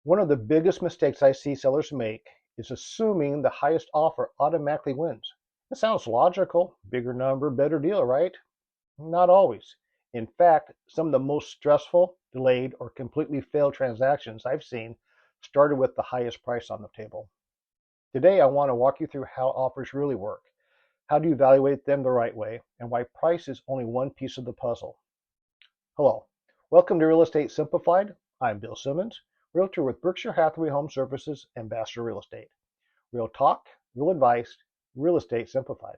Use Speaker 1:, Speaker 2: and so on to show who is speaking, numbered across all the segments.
Speaker 1: One of the biggest mistakes I see sellers make is assuming the highest offer automatically wins. It sounds logical, bigger number, better deal, right? Not always. In fact, some of the most stressful, delayed, or completely failed transactions I've seen started with the highest price on the table. Today, I want to walk you through how offers really work, how to evaluate them the right way, and why price is only one piece of the puzzle. Hello, welcome to Real Estate Simplified. I'm Bill Simmons, Realtor with Berkshire Hathaway Home Services and Ambassador Real Estate. Real talk, real advice, real estate simplified.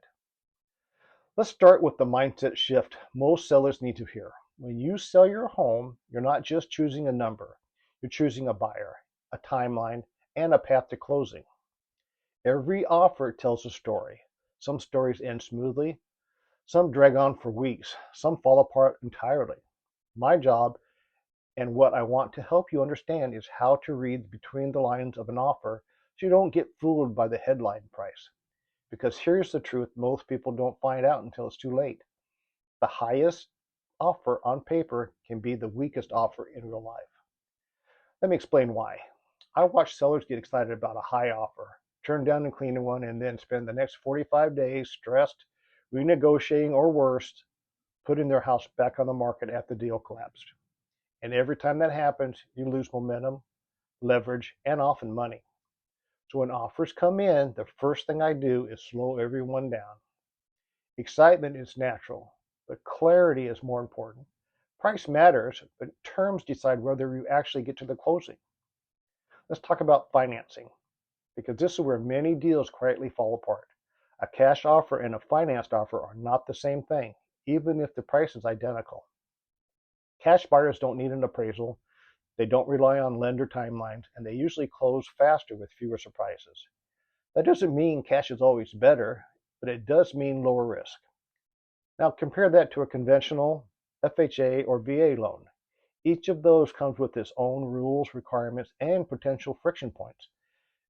Speaker 1: Let's start with the mindset shift most sellers need to hear. When you sell your home, you're not just choosing a number, you're choosing a buyer, a timeline, and a path to closing. Every offer tells a story. Some stories end smoothly, some drag on for weeks, some fall apart entirely. My job and what I want to help you understand is how to read between the lines of an offer so you don't get fooled by the headline price. Because here's the truth most people don't find out until it's too late. The highest offer on paper can be the weakest offer in real life. Let me explain why. I watch sellers get excited about a high offer, turn down a cleaner one, and then spend the next 45 days stressed, renegotiating, or worse, putting their house back on the market after the deal collapsed. And every time that happens, you lose momentum, leverage, and often money. So when offers come in, the first thing I do is slow everyone down. Excitement is natural, but clarity is more important. Price matters, but terms decide whether you actually get to the closing. Let's talk about financing, because this is where many deals quietly fall apart. A cash offer and a financed offer are not the same thing, even if the price is identical. Cash buyers don't need an appraisal, they don't rely on lender timelines, and they usually close faster with fewer surprises. That doesn't mean cash is always better, but it does mean lower risk. Now compare that to a conventional FHA or VA loan. Each of those comes with its own rules, requirements, and potential friction points.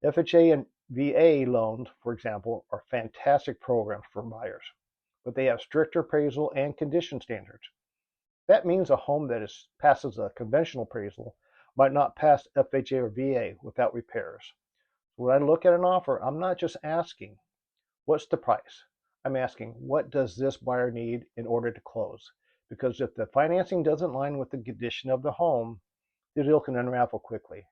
Speaker 1: FHA and VA loans, for example, are fantastic programs for buyers, but they have stricter appraisal and condition standards. That means a home that passes a conventional appraisal might not pass FHA or VA without repairs. When I look at an offer, I'm not just asking, what's the price? I'm asking, what does this buyer need in order to close? Because if the financing doesn't line with the condition of the home, the deal can unravel quickly.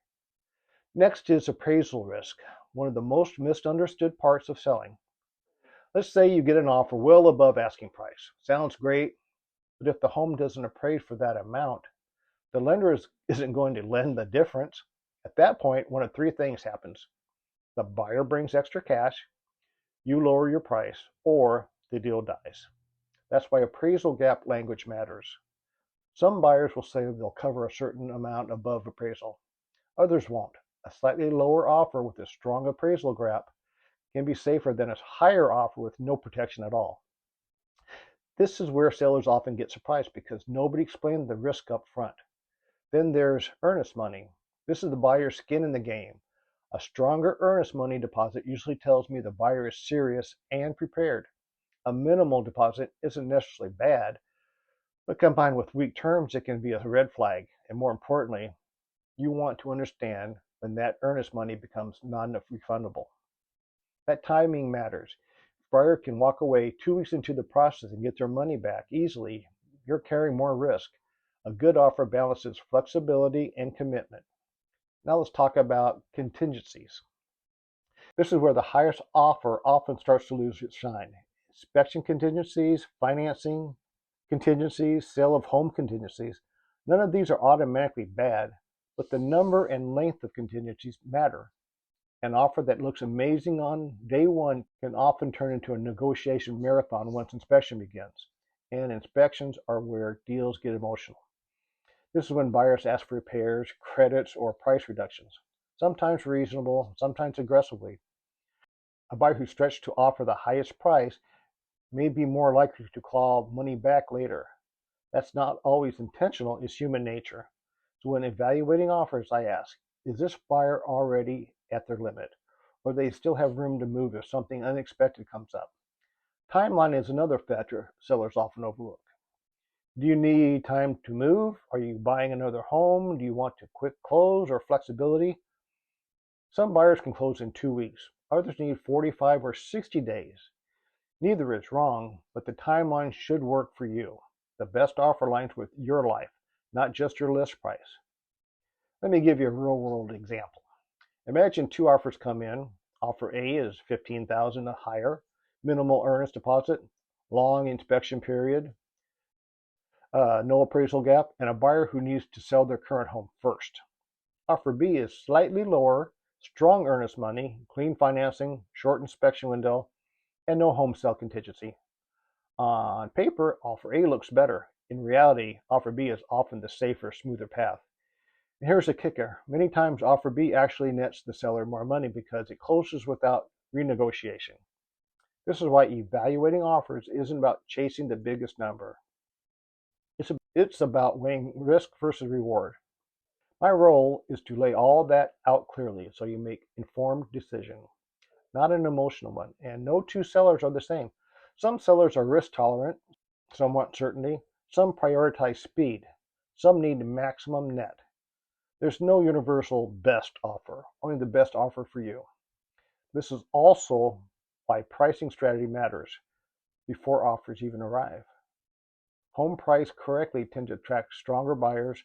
Speaker 1: Next is appraisal risk, one of the most misunderstood parts of selling. Let's say you get an offer well above asking price. Sounds great, but if the home doesn't appraise for that amount, the lender isn't going to lend the difference. At that point, one of three things happens. The buyer brings extra cash, you lower your price, or the deal dies. That's why appraisal gap language matters. Some buyers will say they'll cover a certain amount above appraisal. Others won't. A slightly lower offer with a strong appraisal gap can be safer than a higher offer with no protection at all. This is where sellers often get surprised because nobody explained the risk up front. Then there's earnest money. This is the buyer's skin in the game. A stronger earnest money deposit usually tells me the buyer is serious and prepared. A minimal deposit isn't necessarily bad, but combined with weak terms, it can be a red flag. And more importantly, you want to understand when that earnest money becomes non-refundable. That timing matters. If a buyer can walk away 2 weeks into the process and get their money back easily, you're carrying more risk. A good offer balances flexibility and commitment. Now let's talk about contingencies. This is where the highest offer often starts to lose its shine. Inspection contingencies, financing contingencies, sale of home contingencies. None of these are automatically bad, but the number and length of contingencies matter. An offer that looks amazing on day one can often turn into a negotiation marathon once inspection begins. And inspections are where deals get emotional. This is when buyers ask for repairs, credits, or price reductions, sometimes reasonable, sometimes aggressively. A buyer who's stretched to offer the highest price may be more likely to claw money back later. That's not always intentional, it's human nature. So when evaluating offers, I ask, is this buyer already at their limit? Or do they still have room to move if something unexpected comes up? Timeline is another factor sellers often overlook. Do you need time to move? Are you buying another home? Do you want to quick close or flexibility? Some buyers can close in 2 weeks. Others need 45 or 60 days. Neither is wrong, but the timeline should work for you. The best offer aligns with your life, not just your list price. Let me give you a real world example. Imagine two offers come in. Offer A is 15,000 or higher, minimal earnest deposit, long inspection period, no appraisal gap, and a buyer who needs to sell their current home first. Offer B is slightly lower, strong earnest money, clean financing, short inspection window, and no home sale contingency. On paper, offer A looks better. In reality, offer B is often the safer, smoother path. And here's the kicker. Many times offer B actually nets the seller more money because it closes without renegotiation. This is why evaluating offers isn't about chasing the biggest number. It's about weighing risk versus reward. My role is to lay all that out clearly so you make informed decision, not an emotional one. And no two sellers are the same. Some sellers are risk tolerant, some want certainty, some prioritize speed, some need maximum net. There's no universal best offer, only the best offer for you. This is also why pricing strategy matters before offers even arrive. Home priced correctly tend to attract stronger buyers.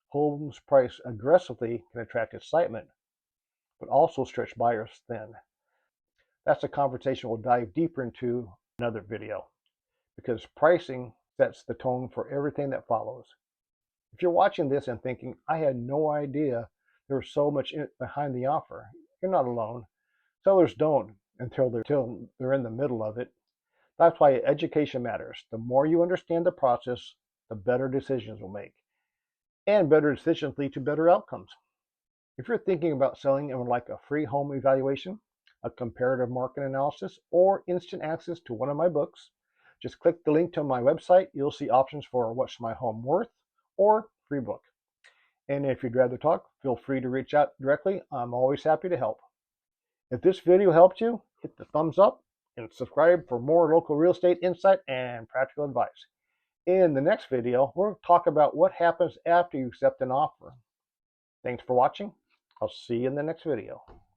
Speaker 1: Homes priced aggressively can attract excitement, but also stretch buyers thin. That's a conversation we'll dive deeper into in another video, because pricing sets the tone for everything that follows. If you're watching this and thinking, I had no idea there was so much behind the offer, you're not alone. Sellers don't until they're in the middle of it. That's why education matters. The more you understand the process, the better decisions you'll make. And better decisions lead to better outcomes. If you're thinking about selling and would like a free home evaluation, a comparative market analysis, or instant access to one of my books, just click the link to my website. You'll see options for What's My Home Worth or free book. And if you'd rather talk, feel free to reach out directly. I'm always happy to help. If this video helped you, hit the thumbs up and subscribe for more local real estate insight and practical advice. In the next video, we'll talk about what happens after you accept an offer. Thanks for watching. I'll see you in the next video.